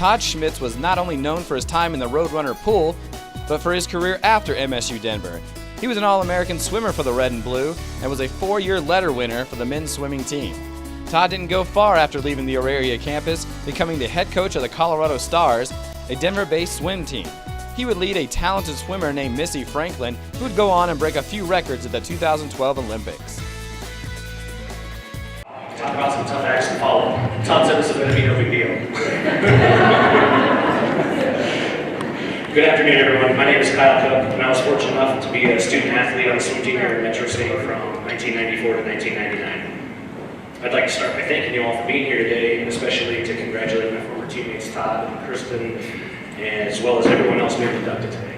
Todd Schmitz was not only known for his time in the Roadrunner pool, but for his career after MSU Denver. He was an All-American swimmer for the Red and Blue and was a 4-year letter winner for the men's swimming team. Todd didn't go far after leaving the Auraria campus, becoming the head coach of the Colorado Stars, a Denver-based swim team. He would lead a talented swimmer named Missy Franklin, who would go on and break a few records at the 2012 Olympics. Talk about some tough acts to follow. Todd said this is going to be no big deal. Good afternoon, everyone. My name is Kyle Cook, and I was fortunate enough to be a student athlete on the swim team here at Metro State from 1994 to 1999. I'd like to start by thanking you all for being here today, and especially to congratulate my former teammates Todd and Kristen, as well as everyone else being inducted today.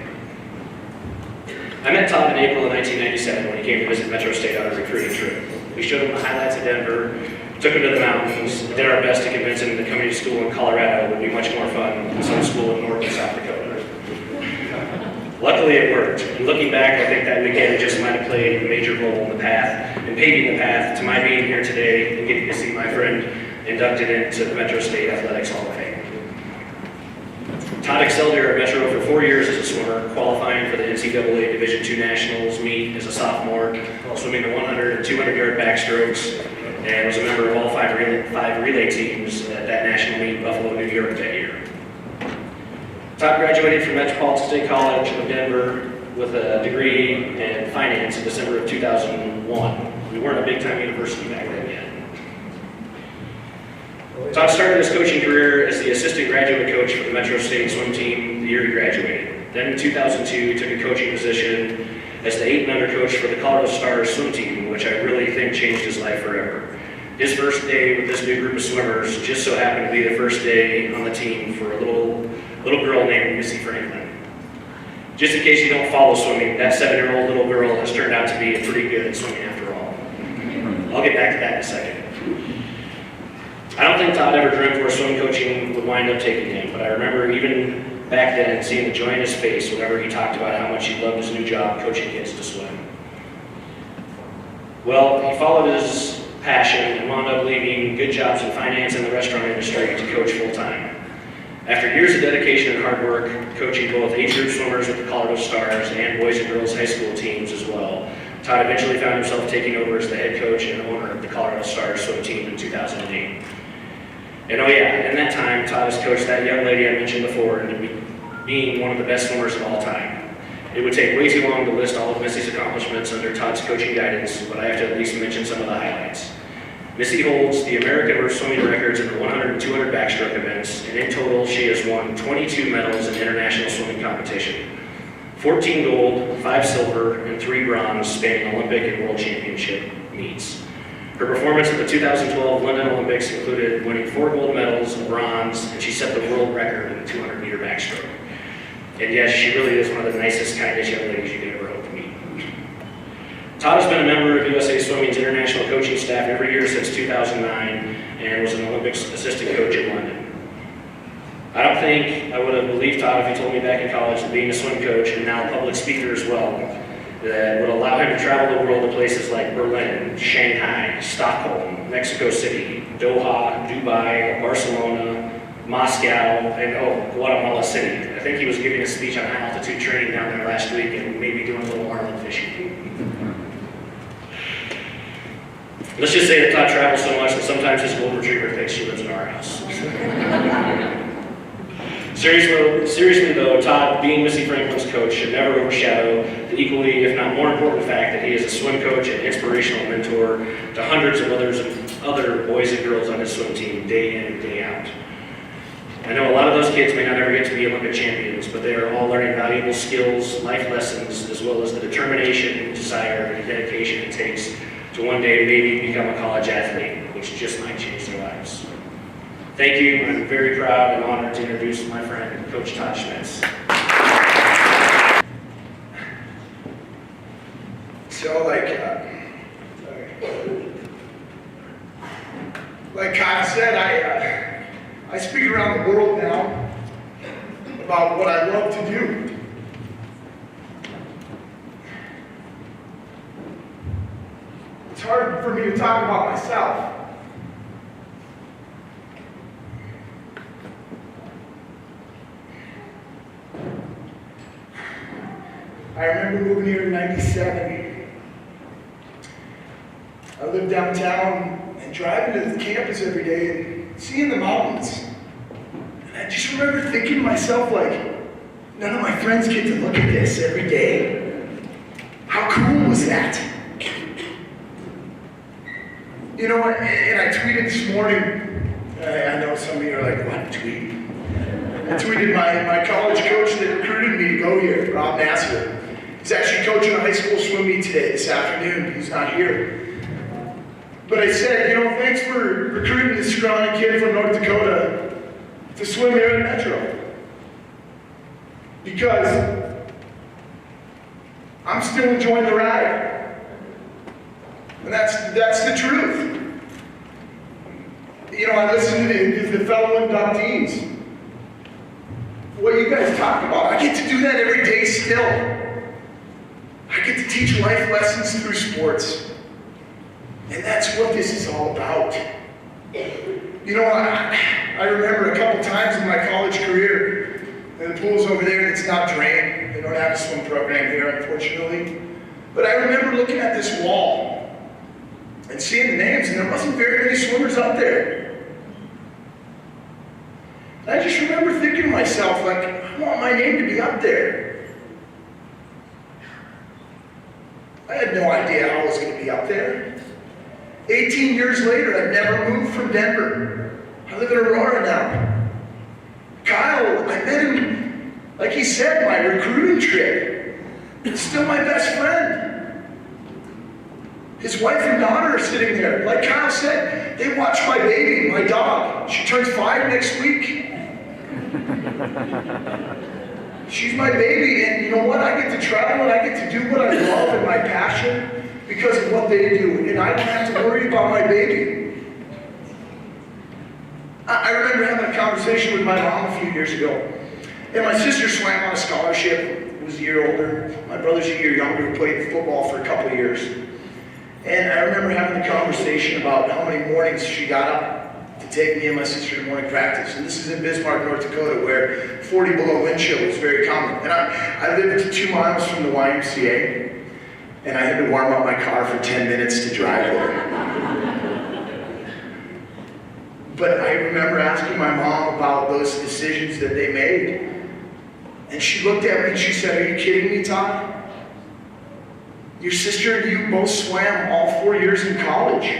I met Todd in April of 1997 when he came to visit Metro State on a recruiting trip. We showed him the highlights of Denver, took him to the mountains, and did our best to convince him that coming to school in Colorado would be much more fun than some school in North and South Dakota. Luckily it worked, and looking back, I think that weekend just might have played a major role in paving the path to my being here today and getting to see my friend inducted into the Metro State Athletics Hall of Fame. Todd excelled here at Metro for 4 years as a swimmer, qualifying for the NCAA Division II Nationals meet as a sophomore, swimming the 100 and 200-yard backstrokes, and was a member of all five relay teams at that national meet in Buffalo, New York that year. Todd graduated from Metropolitan State College of Denver with a degree in finance in December of 2001. We weren't a big-time university back then yet. Todd started his coaching career as the assistant graduate coach for the Metro State swim team the year he graduated. Then in 2002, he took a coaching position as the 8 and under coach for the Colorado Stars swim team, which I really think changed his life forever. His first day with this new group of swimmers just so happened to be the first day on the team for a little girl named Missy Franklin. Just in case you don't follow swimming, that 7-year-old little girl has turned out to be pretty good at swimming after all. I'll get back to that in a second. I don't think Todd ever dreamt where swim coaching would wind up taking him, but I remember even back then seeing the joy in his face whenever he talked about how much he loved his new job coaching kids to swim. Well, he followed his passion and wound up leaving good jobs in finance and the restaurant industry to coach full-time. After years of dedication and hard work, coaching both age group swimmers with the Colorado Stars and boys and girls high school teams as well, Todd eventually found himself taking over as the head coach and owner of the Colorado Stars swim team in 2008. And oh yeah, in that time, Todd has coached that young lady I mentioned before into being one of the best swimmers of all time. It would take way too long to list all of Missy's accomplishments under Todd's coaching guidance, but I have to at least mention some of the highlights. Missy holds the American swimming records in the 100 and 200 backstroke events, and in total, she has won 22 medals in international swimming competition. 14 gold, 5 silver, and 3 bronze spanning Olympic and World Championship meets. Her performance at the 2012 London Olympics included winning 4 gold medals, a bronze, and she set the world record in the 200-meter backstroke. And yes, she really is one of the nicest, kindest young ladies you could ever hope to meet. Todd has been a member of USA Swimming's international coaching staff every year since 2009 and was an Olympics assistant coach in London. I don't think I would have believed Todd if he told me back in college that being a swim coach and now a public speaker as well, that would allow him to travel the world to places like Berlin, Shanghai, Stockholm, Mexico City, Doha, Dubai, Barcelona, Moscow, and Guatemala City. I think he was giving a speech on high altitude training down there last week and maybe doing a little marlin fishing. Let's just say that Todd travels so much that sometimes his golden retriever thinks she lives in our house. Seriously though, Todd, being Missy Franklin's coach, should never overshadow the equally, if not more important fact that he is a swim coach and inspirational mentor to hundreds of other boys and girls on his swim team day in and day out. I know a lot of those kids may not ever get to be Olympic champions, but they are all learning valuable skills, life lessons, as well as the determination, desire, and dedication it takes to one day maybe become a college athlete, which just might change their lives. Thank you. I'm very proud and honored to introduce my friend, Coach Todd Schmitz. So, like Kyle said, I speak around the world now about what I love to do. It's hard for me to talk about myself. I remember moving here in '97. I lived downtown and driving to the campus every day and seeing the mountains. And I just remember thinking to myself, like, none of my friends get to look at this every day. How cool was that? You know, and I tweeted this morning, I know some of you are like, what, tweet? I tweeted my college coach that recruited me to go here, Rob Nassar. He's actually coaching a high school swim meet today, this afternoon. He's not here. But I said, you know, thanks for recruiting this scrawny kid from North Dakota to swim here in Metro. Because I'm still enjoying the ride. And that's the truth. You know, I listen to the fellow inductees. What you guys talk about, I get to do that every day still. I get to teach life lessons through sports. And that's what this is all about. You know, I remember a couple times in my college career, and the pool's over there, and it's not drained. They don't have a swim program here, unfortunately. But I remember looking at this wall and seeing the names, and there wasn't very many swimmers up there. And I just remember thinking to myself, like, I want my name to be up there. I had no idea how I was going to be up there. 18 years later, I've never moved from Denver. I live in Aurora now. Kyle, I met him, like he said, my recruiting trip. He's still my best friend. His wife and daughter are sitting there. Like Kyle said, they watch my baby, my dog. She turns 5 next week. She's my baby, and you know what? I get to travel and I get to do what I love and my passion because of what they do. And I don't have to worry about my baby. I remember having a conversation with my mom a few years ago. And my sister swam on a scholarship, who was a year older. My brother's a year younger, who played football for a couple of years. And I remember having a conversation about how many mornings she got up to take me and my sister to morning practice. And this is in Bismarck, North Dakota, where 40 below wind chill is very common. And I lived 2 miles from the YMCA, and I had to warm up my car for 10 minutes to drive there. But I remember asking my mom about those decisions that they made. And she looked at me and she said, "Are you kidding me, Todd? Your sister and you both swam all 4 years in college.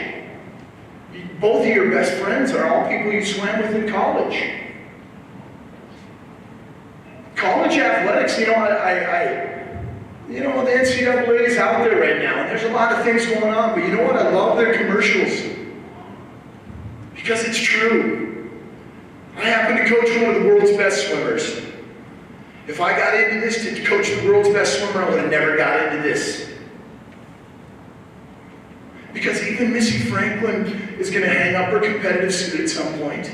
Both of your best friends are all people you swam with in college." College athletics, you know, the NCAA is out there right now, and there's a lot of things going on, but you know what? I love their commercials. Because it's true. I happen to coach one of the world's best swimmers. If I got into this to coach the world's best swimmer, I would have never got into this. Because even Missy Franklin is going to hang up her competitive suit at some point.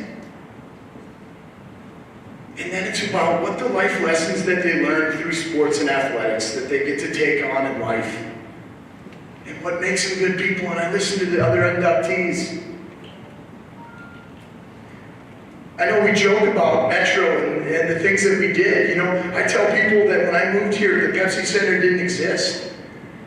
And then it's about what the life lessons that they learn through sports and athletics that they get to take on in life. And what makes them good people. And I listen to the other inductees. I know we joke about Metro and the things that we did. You know, I tell people that when I moved here, the Pepsi Center didn't exist.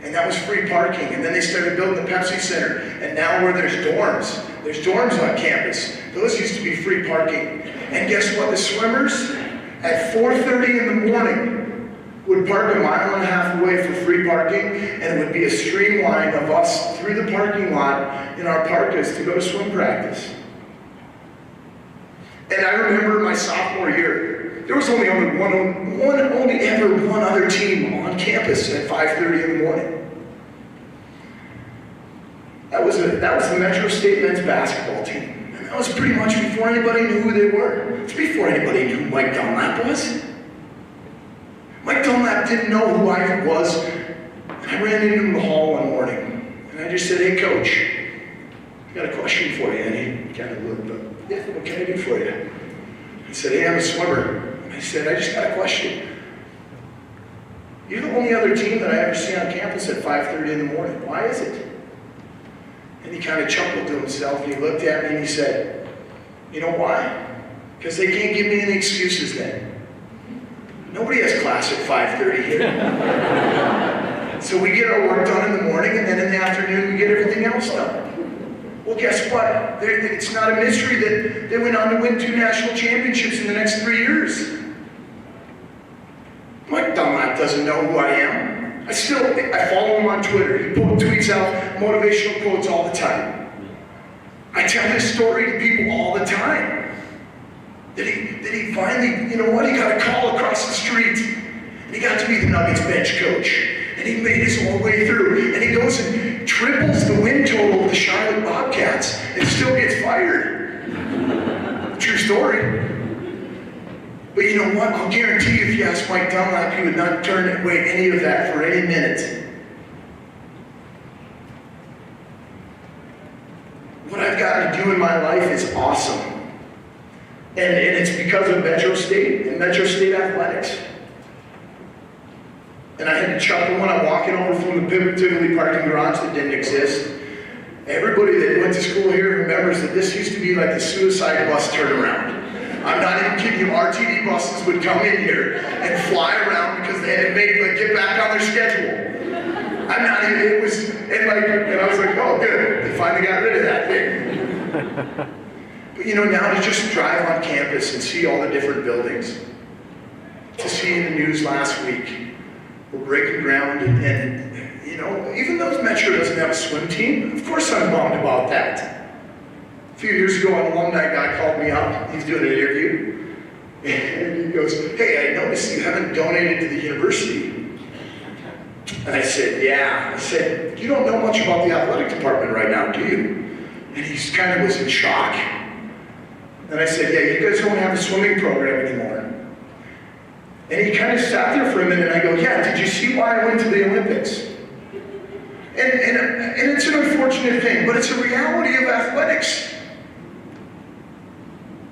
And that was free parking. And then they started building the Pepsi Center. And now where there's dorms on campus. Those used to be free parking. And guess what? The swimmers at 4:30 in the morning would park 1.5 miles away for free parking. And it would be a streamline of us through the parking lot in our parkas to go to swim practice. And I remember my sophomore year, there was only one other team on campus at 5:30 in the morning. That was the Metro State men's basketball team. And that was pretty much before anybody knew who they were. It's before anybody knew who Mike Dunlap was. Mike Dunlap didn't know who I was. And I ran into him in the hall one morning. And I just said, "Hey, Coach, I got a question for you." And he kind of looked up. "Yeah, what can I do for you?" I said, "Hey, I'm a swimmer." And I said, "I just got a question. You're the only other team that I ever see on campus at 5:30 in the morning. Why is it?" And he kind of chuckled to himself, and he looked at me and he said, "You know why? Because they can't give me any excuses then." Nobody has class at 5:30 here. So we get our work done in the morning, and then in the afternoon we get everything else done. Well, guess what? It's not a mystery that they went on to win 2 national championships in the next 3 years. Mike Dunlap doesn't know who I am. I follow him on Twitter. He tweets out motivational quotes all the time. I tell his story to people all the time. That he finally, you know what, he got a call across the street, and he got to be the Nuggets bench coach. And he made his whole way through. And he goes and triples the win total of the Charlotte Bobcats and still gets fired. True story. But you know what? I'll guarantee you if you ask Mike Dunlap, he would not turn away any of that for any minute. What I've gotten to do in my life is awesome. And it's because of Metro State and Metro State athletics. And I had to chuckle when I'm walking over from the Tivoli parking garage that didn't exist. Everybody that went to school here remembers that this used to be like the suicide bus turnaround. I'm not even kidding you, RTD buses would come in here and fly around because they had to get back on their schedule. I'm not even, it was, and I was like, oh good, they finally got rid of that thing. But you know, now to just drive on campus and see all the different buildings, to see in the news last week, we're breaking ground, and you know, even though Metro doesn't have a swim team, of course I'm bummed about that. A few years ago, an alumni guy called me up. He's doing an interview, and he goes, "Hey, I noticed you haven't donated to the university." And I said, "Yeah." I said, "You don't know much about the athletic department right now, do you?" And he kind of was in shock. And I said, "Yeah, you guys don't have a swimming program anymore." And he kind of sat there for a minute, and I go, "Yeah, did you see why I went to the Olympics?" And it's an unfortunate thing, but it's a reality of athletics.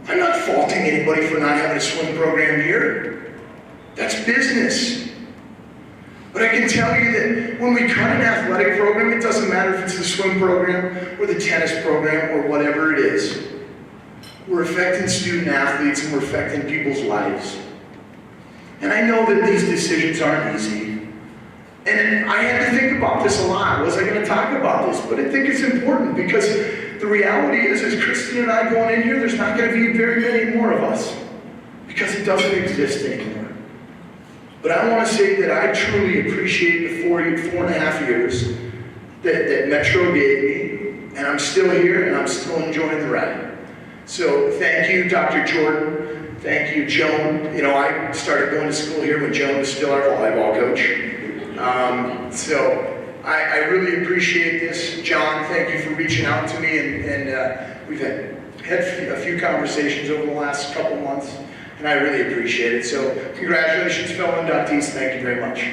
I'm not faulting anybody for not having a swim program here. That's business. But I can tell you that when we cut an athletic program, it doesn't matter if it's the swim program or the tennis program or whatever it is. We're affecting student athletes and we're affecting people's lives. And I know that these decisions aren't easy. And I had to think about this a lot. Was I going to talk about this? But I think it's important because the reality is, as Kristen and I going in here, there's not going to be very many more of us because it doesn't exist anymore. But I want to say that I truly appreciate the 4.5 years that Metro gave me, and I'm still here and I'm still enjoying the ride. So thank you, Dr. Jordan. Thank you, Joan. You know, I started going to school here when Joan was still our volleyball coach. So I really appreciate this. John, thank you for reaching out to me, and we've had a few conversations over the last couple months, and I really appreciate it. So congratulations, fellow inductees. Thank you very much.